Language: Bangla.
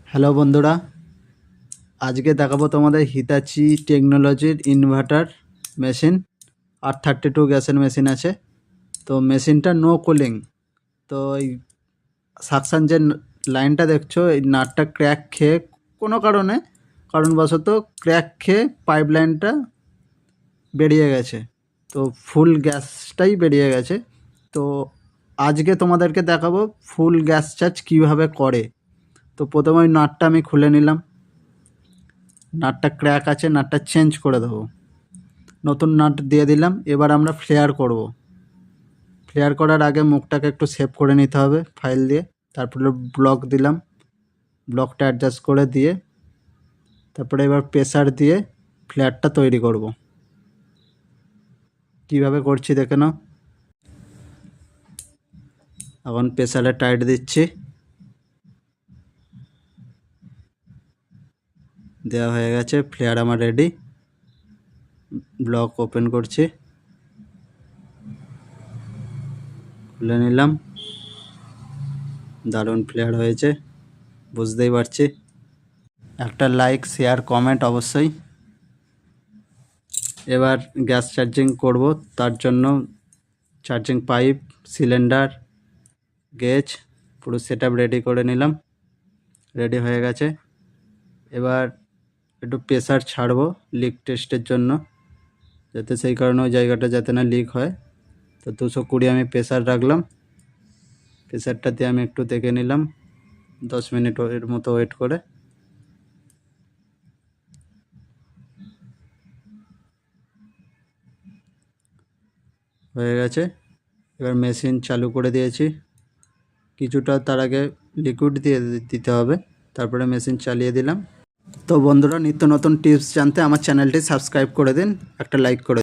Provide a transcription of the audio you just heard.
হ্যালো বন্ধুরা, আজকে দেখাবো তোমাদের হিতাচি টেকনোলজির ইনভার্টার মেশিন। R32 গ্যাসের মেশিন আছে। তো মেশিনটা নো কুলিং। তো এই সাকশান যে লাইনটা দেখছো, এই নাটটা ক্র্যাক খেয়ে কোনো কারণবশত ক্র্যাক খেয়ে পাইপ লাইনটা বেরিয়ে গেছে। তো ফুল গ্যাসটাই বেরিয়ে গেছে। তো আজকে তোমাদেরকে দেখাবো ফুল গ্যাস চার্জ কীভাবে করে। তো প্রথমে ওই নাটটা আমি খুলে নিলাম। নাটটা ক্র্যাক আছে, নাটটা চেঞ্জ করে দেবো, নতুন নাট দিয়ে দিলাম। এবার আমরা ফ্লেয়ার করব। ফ্লেয়ার করার আগে মুখটাকে একটু সেভ করে নিতে হবে ফাইল দিয়ে। তারপরে ব্লক দিলাম, ব্লকটা অ্যাডজাস্ট করে দিয়ে তারপরে এবার প্রেসার দিয়ে ফ্লেয়ারটা তৈরি করব। কিভাবে করছি দেখে নাও। এখন প্রেসারে টাইট দিচ্ছি, দেওয়া হয়ে গেছে। ফ্লেয়ার আমার রেডি। ব্লক ওপেন করছি, খুলে নিলাম। দারুণ ফ্লেয়ার হয়েছে, বুঝতেই পারছি। একটা লাইক, শেয়ার, কমেন্ট অবশ্যই। এবার গ্যাস চার্জিং করব, তার জন্য চার্জিং পাইপ, সিলিন্ডার, গেজ পুরো সেটআপ রেডি করে নিলাম। রেডি হয়ে গেছে। এবার একটু প্রেসার ছাড়বো লিক টেস্টের জন্য, যাতে সেই কারণে ওই জায়গাটা যাতে না লিক হয়। তো 220 আমি প্রেসার রাখলাম। প্রেসারটা দিয়ে আমি একটু দেখে নিলাম, 10 মিনিট এর মতো ওয়েট করে। হয়ে গেছে। এবার মেশিন চালু করে দিয়েছি। কিছুটা তার আগে লিকুইড দিয়ে দিতে হবে, তারপরে মেশিন চালিয়ে দিলাম। তো বন্ধুরা, নিত্য নতুন টিপস জানতে আমার চ্যানেলটি সাবস্ক্রাইব করে দিন, একটা লাইক করে